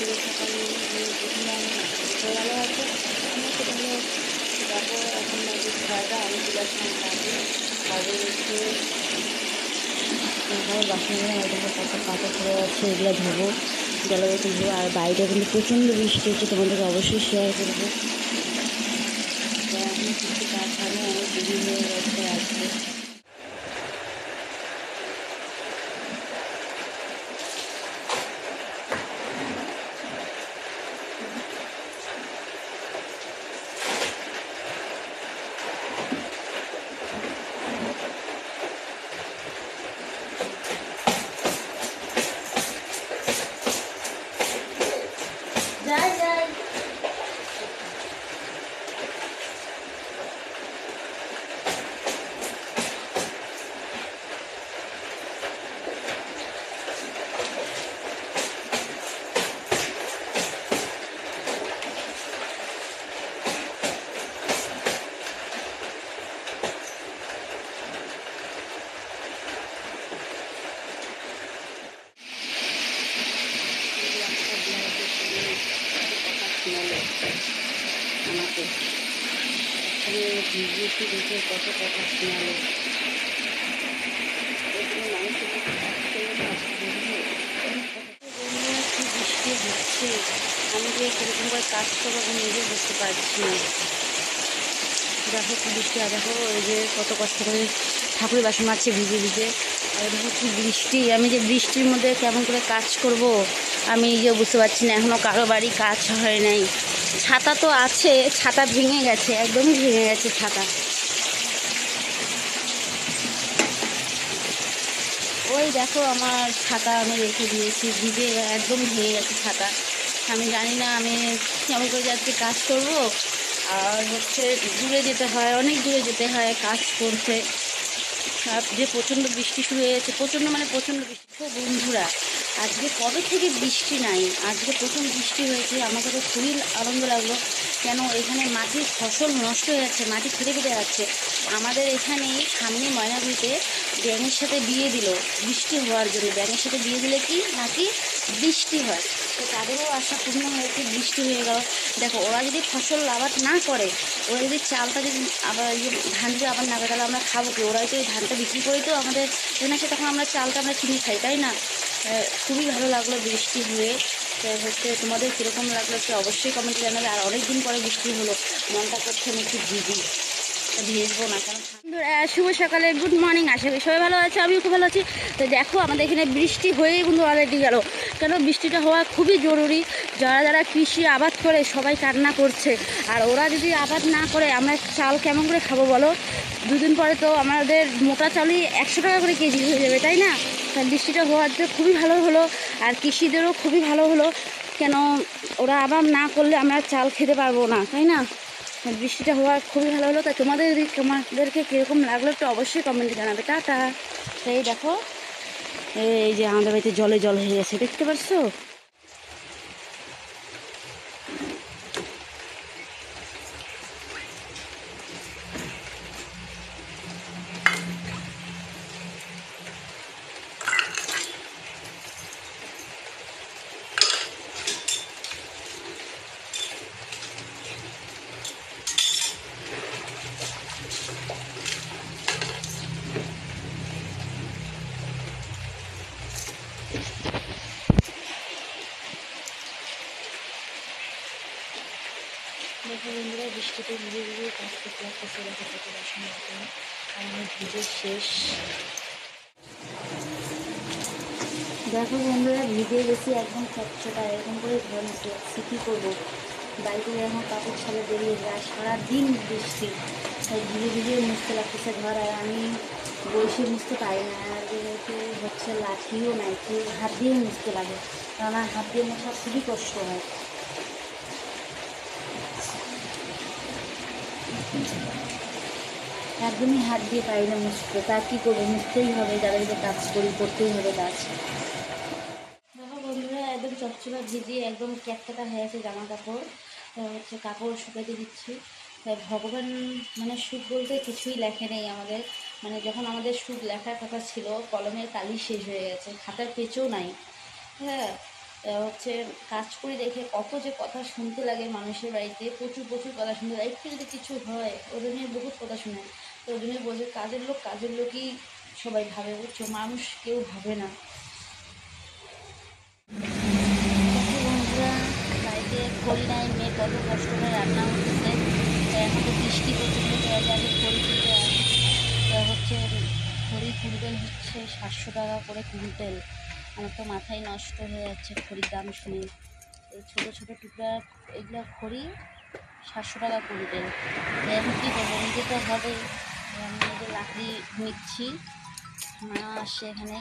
শুভ সকাল good morning. সবাই ভালো আছে? আমি তো ভালো আছি। দেখো এখন বাজে 6টা, আমি চলে আসলাম কাজে এসে আমার বাসনগুলো একদম কত কাঁচা পড়ে আছে, এগুলো ধোবো, জলবায়ু তুলবো। আর বাইরে কিন্তু প্রচণ্ড বৃষ্টি হচ্ছে, তোমাদেরকে অবশ্যই শেয়ার করবো। এখন কিছু কাজ হবে, অনেক দেরি হয়ে গেছে আজকে। যাই যাই আমাকে এখানে ভিডিওটি দেখে কত কথা শোনালো। কি বৃষ্টি হচ্ছে, আমি যে কীরকম করে কাজ করবো আমি নিজে বুঝতে পারছি না। দেখো কি বৃষ্টি, আর দেখো ওই যে কত কষ্ট করে ঠাকুরের বাসন মারছে ভিজে ভিজে। আর দেখো কি বৃষ্টি, আমি যে বৃষ্টির মধ্যে কেমন করে কাজ করব আমি যে বুঝতে পারছি না। এখনও কারো বাড়ি কাজ হয় নাই। ছাতা তো আছে, ছাতা ভেঙে গেছে, একদমই ভেঙে গেছে ছাতা। ওই দেখো আমার ছাতা আমি রেখে দিয়েছি, ভিজে একদম ভেঙে গেছে ছাতা। আমি জানি না আমি কেমন করে যাচ্ছি কাজ করব। আর হচ্ছে দূরে যেতে হয়, অনেক দূরে যেতে হয় কাজ করতে। আর যে প্রচণ্ড বৃষ্টি শুরু হয়ে গেছে, প্রচণ্ড মানে প্রচণ্ড বৃষ্টি। তো বন্ধুরা, আজকে কবে থেকে বৃষ্টি নাই, আজকে প্রথম বৃষ্টি হয়েছে। আমাকে তো খুবই আনন্দ লাগলো, কেন এখানে মাটির ফসল নষ্ট হয়ে যাচ্ছে, মাটি ফেটে ফেটে যাচ্ছে। আমাদের এখানে সামনে ময়নাগুড়িতে ব্যাঙের সাথে বিয়ে দিল বৃষ্টি হওয়ার জন্য। ব্যাঙের সাথে বিয়ে দিলে কি নাকি বৃষ্টি হয়, তো তাদেরও আশা পূর্ণ হয়েছে, বৃষ্টি হয়ে গেল। দেখো ওরা যদি ফসল আবাদ না করে, ওরা যদি চালটা যদি আবার ধান যদি আবার না করে, তাহলে আমরা খাবো কি? ওরাই তো এই ধানটা বিক্রি করেই তো আমাদের এখানে আসে, তখন আমরা চালটা আমরা কিনে খাই, তাই না? খুবই ভালো লাগলো বৃষ্টি হয়ে। হচ্ছে তোমাদের কীরকম লাগলো সে অবশ্যই কমেন্টে জানাবে। আর অনেক দিন পরে বৃষ্টি হলো, মনটা করছে আমি একটু ভিজবো না কারণ। শুভ সকালে গুড মর্নিং, আশা করি সবাই ভালো আছে, আমিও খুব ভালো আছি। তো দেখো আমাদের এখানে বৃষ্টি হয়েই কিন্তু অলরেডি গেল। কেন বৃষ্টিটা হওয়া খুবই জরুরি। যারা যারা কৃষি আবাদ করে সবাই কান্না করছে। আর ওরা যদি আবাদ না করে আমরা চাল কেমন করে খাবো বলো? দুদিন পরে তো আমাদের মোটা চালই 100 টাকা করে কেজি হয়ে যাবে, তাই না? বৃষ্টিটা হওয়ার যে খুবই ভালো হলো, আর কৃষিদেরও খুবই ভালো হলো। কেন ওরা আবাদ না করলে আমরা চাল খেতে পারবো না, তাই না? বৃষ্টিটা হওয়া খুবই ভালো হলো। তাই তোমাদেরকে কীরকম লাগলো একটু অবশ্যই কমেন্টে জানাবে। টাটা। এই দেখো এই যে আমাদের বাড়িতে জলে জল হয়ে গেছে, দেখতে পাচ্ছো? দেখো বন্ধুরা, বৃষ্টিতে ভিজে ভিজে কাজ করতে লাগতেছে। দেখো কত বাসন রাখলাম, আর আমার ভিজে শেষ। দেখো বন্ধুরা, ভিজে গেছি একদম চটচটা, এরকম করে ধরে নিচ্ছে। কী করবো, বাড়িতে এখন কাপড় ছাড়া বেরিয়ে যায়, সারাদিন বৃষ্টি, তাই ভিজে ভিজে মুছতে লাগতেছে ঘর। আর আমি বসে মুছতে পারি না, আর যেহেতু হচ্ছে লাঠিও নাই, হাত দিয়ে মুছতে লাগে, কারণ আমার হাত দিয়ে মোছা খুবই কষ্ট হয়। একদমই হাত দিয়ে পারি না মুছতে, তা কী করবো, মুছতেই হবে, যাদের কাজ করি করতেই হবে কাজ। দেখো বন্ধুরা, একদম চটচড়া ভিজিয়ে একদম ক্যাটকাটা হয়ে আছে জামা কাপড়। হচ্ছে কাপড় শুকাতে দিচ্ছি। তাই ভগবান মানে সুখ বলতে কিছুই লেখে নেই আমাদের। মানে যখন আমাদের সুখ লেখার কথা ছিল, কলমের কালি শেষ হয়ে গেছে, খাতার পেজও নাই। হ্যাঁ, হচ্ছে কাজ করি দেখে কত যে কথা শুনতে লাগে মানুষের বাড়িতে, প্রচুর প্রচুর কথা শুনতে লাগে। একটু যদি কিছু হয় ওদের নিয়ে বহুত কথা শুনে। তো ওই জন্য বলছে কাজের লোকই সবাই ভাবে, বুঝছো, মানুষ কেউ ভাবে না। বন্ধুরা, বাড়িতে খড়ি নাই, মেয়ে কত কষ্ট করে রান্না করতেছে। এখন তো বৃষ্টি প্রচণ্ড জায়গায় খড়ি তুলতে হয়। হচ্ছে খড়ি কুইন্টাল হচ্ছে 700 টাকা করে কুইন্টাল। আমার তো মাথায় নষ্ট হয়ে যাচ্ছে খড়ির দাম শুনে। এই ছোটো ছোটো টুকরা এগুলো খড়ি 700 টাকা কুইন্টাল। এখন কী করবো, নিতে তো হবে। আমি এই যে লাকড়ি নিচ্ছি, মা আসছে এখানে,